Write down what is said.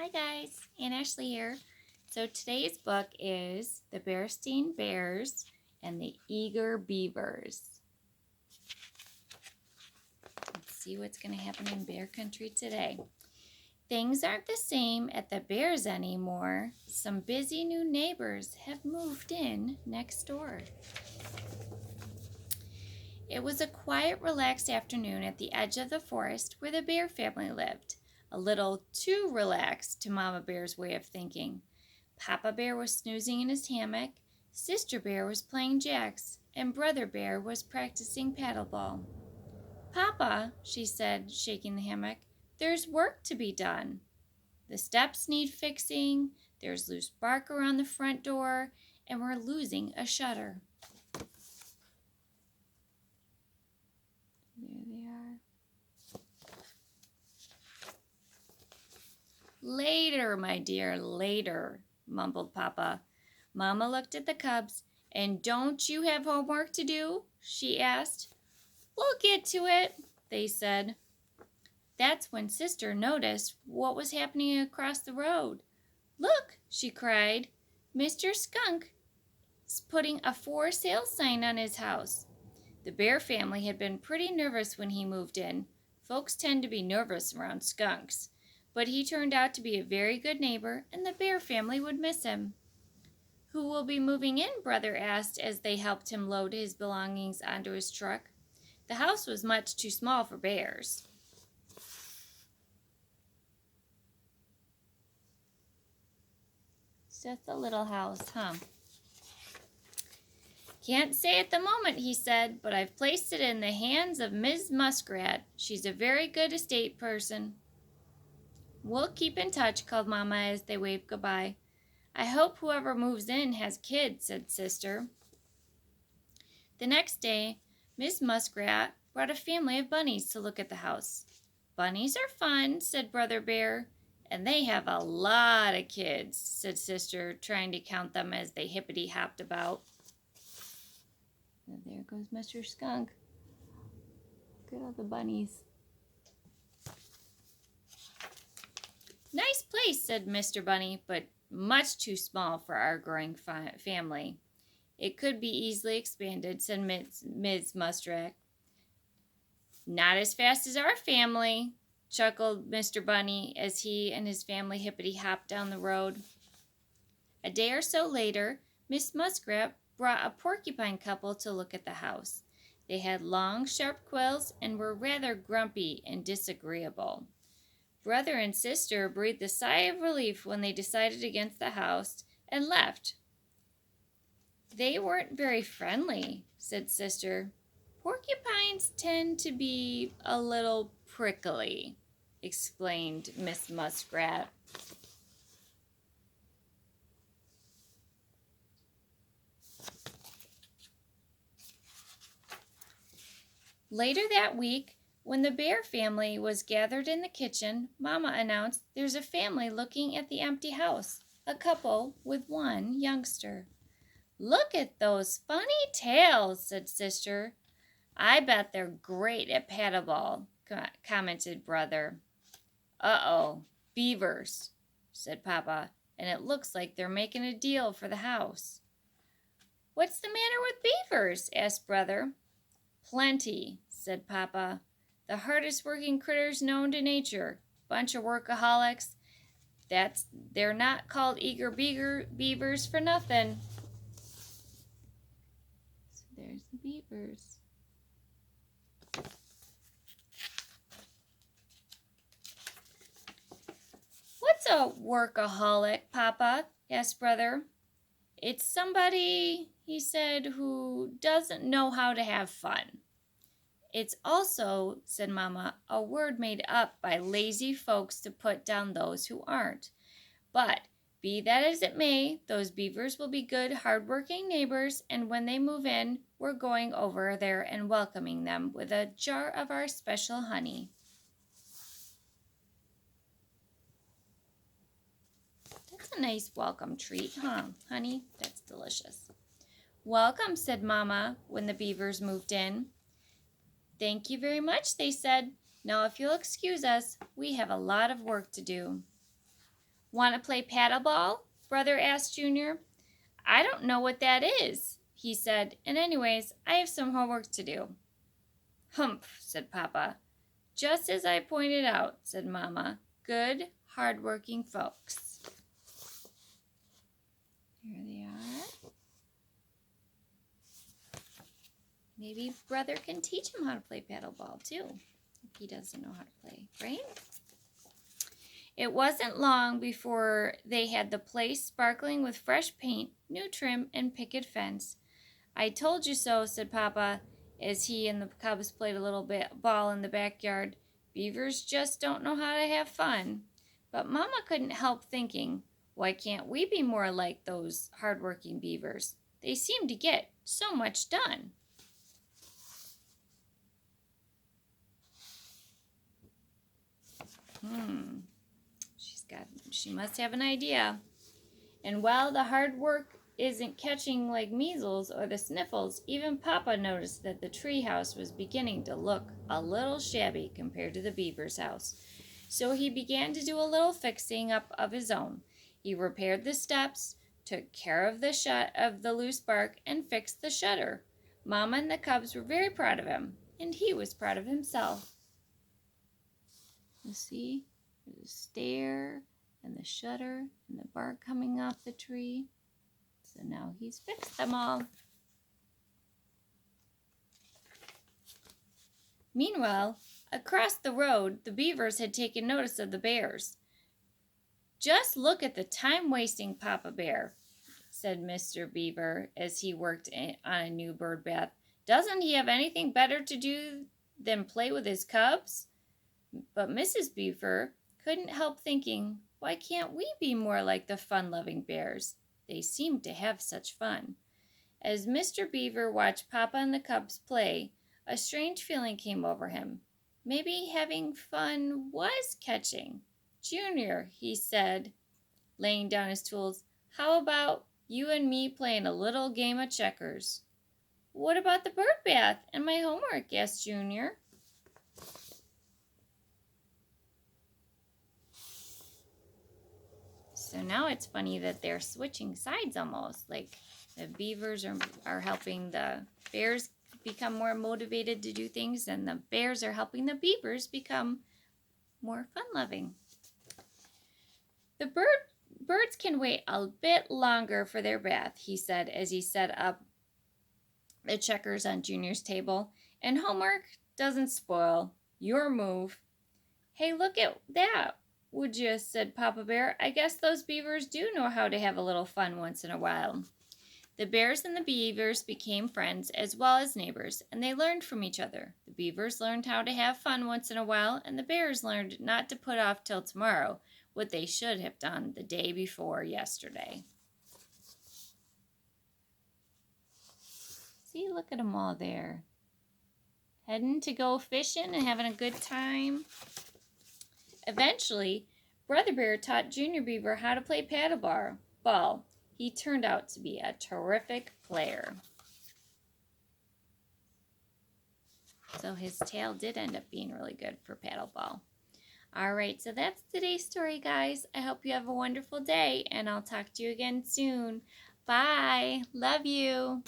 Hi guys, Aunt Ashley here. So today's book is The Berenstain Bears and the Eager Beavers. Let's see what's going to happen in bear country today. Things aren't the same at the Bears anymore. Some busy new neighbors have moved in next door. It was a quiet, relaxed afternoon at the edge of the forest where the Bear family lived. A little too relaxed to Mama Bear's way of thinking. Papa Bear was snoozing in his hammock, Sister Bear was playing jacks, and Brother Bear was practicing paddleball. "Papa," she said, shaking the hammock, "there's work to be done. The steps need fixing, there's loose bark around the front door, and we're losing a shutter." There they are. "Later, my dear, later," mumbled Papa. Mama looked at the cubs. "And don't you have homework to do?" she asked. "We'll get to it," they said. That's when Sister noticed what was happening across the road. "Look," she cried, "Mr. Skunk is putting a for sale sign on his house." The Bear family had been pretty nervous when he moved in. Folks tend to be nervous around skunks. But he turned out to be a very good neighbor, and the Bear family would miss him. "Who will be moving in?" Brother asked as they helped him load his belongings onto his truck. The house was much too small for bears. It's just a little house, huh? "Can't say at the moment," he said, "but I've placed it in the hands of Ms. Muskrat. She's a very good estate person." "We'll keep in touch," called Mama as they waved goodbye. "I hope whoever moves in has kids," said Sister. The next day, Miss Muskrat brought a family of bunnies to look at the house. "Bunnies are fun," said Brother Bear. "And they have a lot of kids," said Sister, trying to count them as they hippity-hopped about. And there goes Mr. Skunk. Look at all the bunnies. "Nice place," said Mr. Bunny, "but much too small for our growing family." "It could be easily expanded," said Ms. Muskrat. "Not as fast as our family," chuckled Mr. Bunny as he and his family hippity-hopped down the road. A day or so later, Miss Muskrat brought a porcupine couple to look at the house. They had long, sharp quills and were rather grumpy and disagreeable. Brother and Sister breathed a sigh of relief when they decided against the house and left. "They weren't very friendly," said Sister. "Porcupines tend to be a little prickly," explained Miss Muskrat. Later that week, when the Bear family was gathered in the kitchen, Mama announced, "There's a family looking at the empty house, a couple with one youngster." "Look at those funny tails," said Sister. "I bet they're great at paddleball," commented Brother. "Uh-oh, beavers," said Papa, "and it looks like they're making a deal for the house." "What's the matter with beavers?" asked Brother. "Plenty," said Papa. "The hardest working critters known to nature. Bunch of workaholics. They're not called eager beavers for nothing." So there's the beavers. "What's a workaholic, Papa?" asked Brother. "It's somebody," he said, "who doesn't know how to have fun." "It's also," said Mama, "a word made up by lazy folks to put down those who aren't. But be that as it may, those beavers will be good, hard-working neighbors, and when they move in, we're going over there and welcoming them with a jar of our special honey." That's a nice welcome treat, huh, honey? That's delicious. "Welcome," said Mama when the beavers moved in. "Thank you very much," they said. "Now if you'll excuse us, we have a lot of work to do." Want to play paddleball? Brother asked Junior. I don't know what that is, he said, and anyways, I have some homework to do. Humph, said Papa. Just as I pointed out, said Mama. Good, hard-working folks. Here they are. Maybe Brother can teach him how to play paddleball, too, if he doesn't know how to play, right? It wasn't long before they had the place sparkling with fresh paint, new trim, and picket fence. I told you so, said Papa, as he and the cubs played a little ball in the backyard. Beavers just don't know how to have fun. But Mama couldn't help thinking, why can't we be more like those hard-working beavers? They seem to get so much done. She must have an idea. And while the hard work isn't catching like measles or the sniffles, even Papa noticed that the tree house was beginning to look a little shabby compared to the beaver's house. So he began to do a little fixing up of his own. He repaired the steps, took care of the loose bark, and fixed the shutter. Mama and the cubs were very proud of him, and he was proud of himself. You see, there's a stair and the shutter and the bark coming off the tree. So now he's fixed them all. Meanwhile, across the road, the beavers had taken notice of the bears. Just look at the time-wasting Papa Bear, said Mr. Beaver as he worked on a new bird bath. Doesn't he have anything better to do than play with his cubs? But Mrs. Beaver couldn't help thinking, why can't we be more like the fun-loving bears? They seem to have such fun. As Mr. Beaver watched Papa and the cubs play, a strange feeling came over him. Maybe having fun was catching. Junior, he said, laying down his tools, how about you and me playing a little game of checkers? What about the bird bath and my homework? Asked Junior. So now it's funny that they're switching sides almost. Like the beavers are helping the bears become more motivated to do things, and the bears are helping the beavers become more fun-loving. The birds can wait a bit longer for their bath, he said as he set up the checkers on Junior's table. And homework doesn't spoil your move. Hey, look at that. Would you, said Papa Bear. I guess those beavers do know how to have a little fun once in a while. The bears and the beavers became friends as well as neighbors, and they learned from each other. The beavers learned how to have fun once in a while, and the bears learned not to put off till tomorrow what they should have done the day before yesterday. See, look at them all there. Heading to go fishing and having a good time. Eventually, Brother Bear taught Junior Beaver how to play paddleball. He turned out to be a terrific player. So his tail did end up being really good for paddleball. All right, so that's today's story, guys. I hope you have a wonderful day, and I'll talk to you again soon. Bye. Love you.